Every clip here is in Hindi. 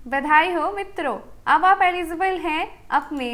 बधाई हो मित्रों, अब आप एलिजिबल हैं अपने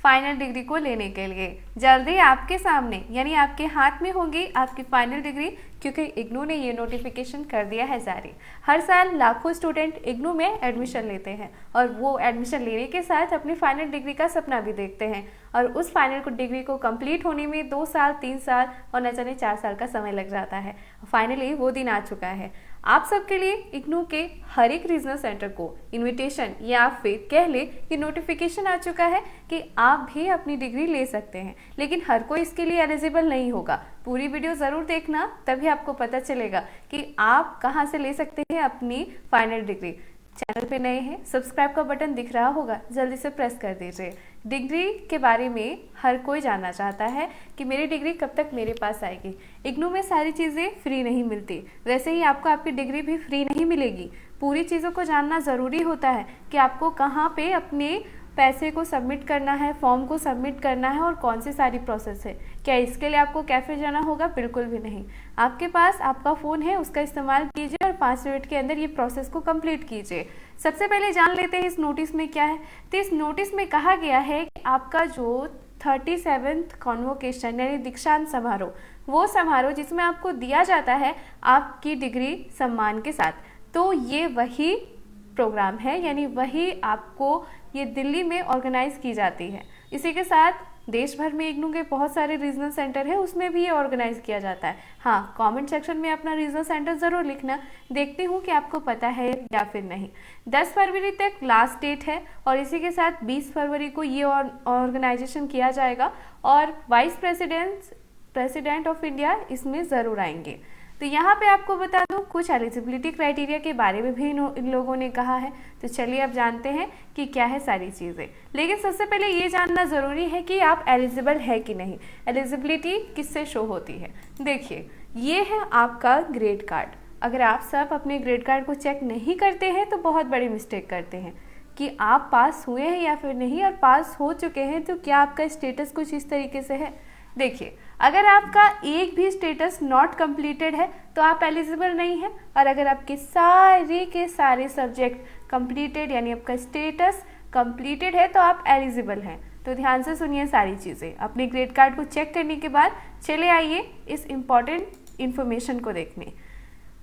फाइनल डिग्री को लेने के लिए। जल्दी आपके सामने यानी आपके हाथ में होगी आपकी फाइनल डिग्री, क्योंकि इग्नू ने ये नोटिफिकेशन कर दिया है जारी। हर साल लाखों स्टूडेंट इग्नू में एडमिशन लेते हैं और वो एडमिशन लेने के साथ अपनी फाइनल डिग्री का सपना भी देखते हैं और उस फाइनल डिग्री को कंप्लीट होने में 2 साल 3 साल और न जाने 4 साल का समय लग जाता है। फाइनली वो दिन आ चुका है। आप सबके लिए इग्नू के हर एक रीजनल सेंटर को इनविटेशन या फिर कह ले कि नोटिफिकेशन आ चुका है कि आप भी अपनी डिग्री ले सकते हैं, लेकिन हर कोई इसके लिए एलिजिबल नहीं होगा। पूरी वीडियो ज़रूर देखना, तभी आपको पता चलेगा कि आप कहां से ले सकते हैं अपनी फाइनल डिग्री। चैनल पे नए हैं, सब्सक्राइब का बटन दिख रहा होगा, जल्दी से प्रेस कर दीजिए। डिग्री के बारे में हर कोई जानना चाहता है कि मेरी डिग्री कब तक मेरे पास आएगी। इग्नू में सारी चीज़ें फ्री नहीं मिलती, वैसे ही आपको आपकी डिग्री भी फ्री नहीं मिलेगी। पूरी चीज़ों को जानना ज़रूरी होता है कि आपको कहाँ पे अपने पैसे को सबमिट करना है, फॉर्म को सबमिट करना है और कौन सी सारी प्रोसेस है। क्या इसके लिए आपको कैफ़े जाना होगा? बिल्कुल भी नहीं। आपके पास आपका फ़ोन है, उसका इस्तेमाल कीजिए और 5 मिनट के अंदर ये प्रोसेस को कंप्लीट कीजिए। सबसे पहले जान लेते हैं इस नोटिस में क्या है। तो इस नोटिस में कहा गया है कि आपका जो 37th कॉन्वोकेशन यानी दीक्षांत समारोह, वो समारोह जिसमें आपको दिया जाता है आपकी डिग्री सम्मान के साथ, तो ये वही प्रोग्राम है, यानी वही आपको ये दिल्ली में ऑर्गेनाइज की जाती है। इसी के साथ देश भर में इग्नू के बहुत सारे रीजनल सेंटर है, उसमें भी ये ऑर्गेनाइज किया जाता है। हाँ, कमेंट सेक्शन में अपना रीजनल सेंटर ज़रूर लिखना, देखती हूँ कि आपको पता है या फिर नहीं। 10 फरवरी तक लास्ट डेट है और इसी के साथ 20 फरवरी को ये ऑर्गेनाइजेशन किया जाएगा और वाइस प्रेसिडेंट ऑफ इंडिया इसमें ज़रूर आएंगे। तो यहाँ पे आपको बता दूँ कुछ एलिजिबिलिटी क्राइटेरिया के बारे में भी इन लोगों ने कहा है। तो चलिए अब जानते हैं कि क्या है सारी चीज़ें। लेकिन सबसे पहले ये जानना ज़रूरी है कि आप एलिजिबल है कि नहीं। एलिजिबिलिटी किससे शो होती है? देखिए, ये है आपका ग्रेड कार्ड। अगर आप सब अपने ग्रेड कार्ड को चेक नहीं करते हैं तो बहुत बड़ी मिस्टेक करते हैं कि आप पास हुए हैं या फिर नहीं, और पास हो चुके हैं तो क्या आपका स्टेटस कुछ इस तरीके से है। देखिए, अगर आपका एक भी स्टेटस नॉट कंप्लीटेड है तो आप एलिजिबल नहीं है, और अगर आपके सारे के सारे सब्जेक्ट कंप्लीटेड यानी आपका स्टेटस कंप्लीटेड है तो आप एलिजिबल हैं। तो ध्यान से सुनिए सारी चीज़ें। अपने ग्रेड कार्ड को चेक करने के बाद चले आइए इस इम्पॉर्टेंट इन्फॉर्मेशन को देखने।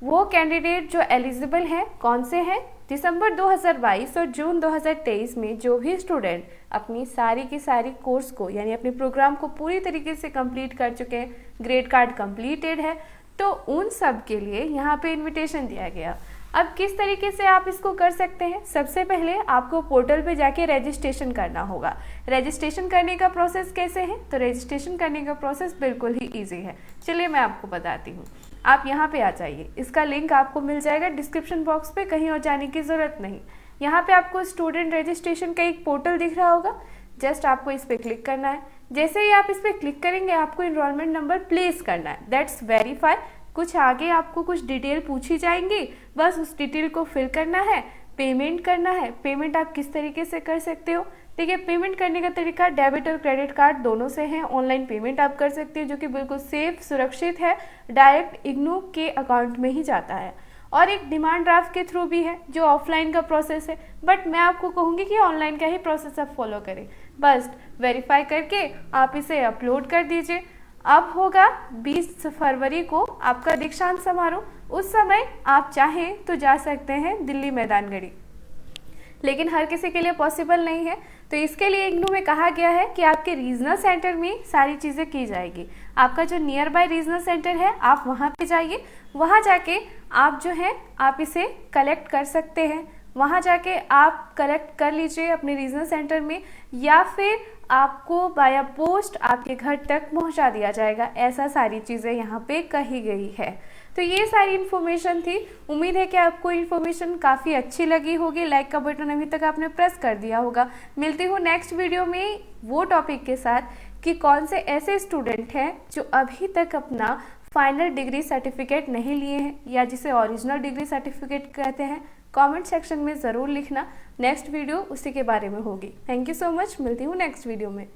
वो कैंडिडेट जो एलिजिबल हैं कौन से हैं? दिसंबर 2022 और जून 2023 में जो भी स्टूडेंट अपनी सारी की सारी कोर्स को यानी अपने प्रोग्राम को पूरी तरीके से कंप्लीट कर चुके हैं, ग्रेड कार्ड कंप्लीटेड है, तो उन सब के लिए यहाँ पे इनविटेशन दिया गया। अब किस तरीके से आप इसको कर सकते हैं? सबसे पहले आपको पोर्टल पे जाके रजिस्ट्रेशन करना होगा। रजिस्ट्रेशन करने का प्रोसेस कैसे है? तो रजिस्ट्रेशन करने का प्रोसेस बिल्कुल ही ईजी है। चलिए मैं आपको बताती हूँ। आप यहाँ पे आ जाइए, इसका लिंक आपको मिल जाएगा डिस्क्रिप्शन बॉक्स पे, कहीं और जाने की ज़रूरत नहीं। यहाँ पे आपको स्टूडेंट रजिस्ट्रेशन का एक पोर्टल दिख रहा होगा, जस्ट आपको इस पर क्लिक करना है। जैसे ही आप इस पर क्लिक करेंगे आपको इनरोलमेंट नंबर प्लेस करना है, दैट्स वेरीफाई। कुछ आगे आपको कुछ डिटेल पूछी जाएंगी, बस उस डिटेल को फिल करना है, पेमेंट करना है। पेमेंट आप किस तरीके से कर सकते हो? ठीक है, पेमेंट करने का तरीका डेबिट और क्रेडिट कार्ड दोनों से है। ऑनलाइन पेमेंट आप कर सकते हो जो कि बिल्कुल सेफ सुरक्षित है, डायरेक्ट इग्नू के अकाउंट में ही जाता है। और एक डिमांड ड्राफ्ट के थ्रू भी है जो ऑफलाइन का प्रोसेस है, बट मैं आपको कहूँगी कि ऑनलाइन का ही प्रोसेस आप फॉलो करें। बस वेरीफाई करके आप इसे अपलोड कर दीजिए। अब होगा 20 फरवरी को आपका दीक्षांत समारोह। उस समय आप चाहें तो जा सकते हैं दिल्ली मैदानगढ़ी, लेकिन हर किसी के लिए पॉसिबल नहीं है। तो इसके लिए इग्नू में कहा गया है कि आपके रीजनल सेंटर में सारी चीज़ें की जाएगी। आपका जो नियर बाय रीजनल सेंटर है आप वहाँ पे जाइए, वहाँ जाके आप जो है आप इसे कलेक्ट कर सकते हैं। वहाँ जाके आप कलेक्ट कर लीजिए अपने रीजनल सेंटर में, या फिर आपको बाया पोस्ट आपके घर तक पहुँचा दिया जाएगा। ऐसा सारी चीज़ें यहाँ पे कही गई है। तो ये सारी इन्फॉर्मेशन थी। उम्मीद है कि आपको इन्फॉर्मेशन काफ़ी अच्छी लगी होगी। लाइक का बटन अभी तक आपने प्रेस कर दिया होगा। मिलती हूँ नेक्स्ट वीडियो में वो टॉपिक के साथ कि कौन से ऐसे स्टूडेंट हैं जो अभी तक अपना फाइनल डिग्री सर्टिफिकेट नहीं लिए हैं, या जिसे ओरिजिनल डिग्री सर्टिफिकेट कहते हैं। कमेंट सेक्शन में ज़रूर लिखना। नेक्स्ट वीडियो उसी के बारे में होगी। Thank you so much. मिलती हूँ नेक्स्ट वीडियो में।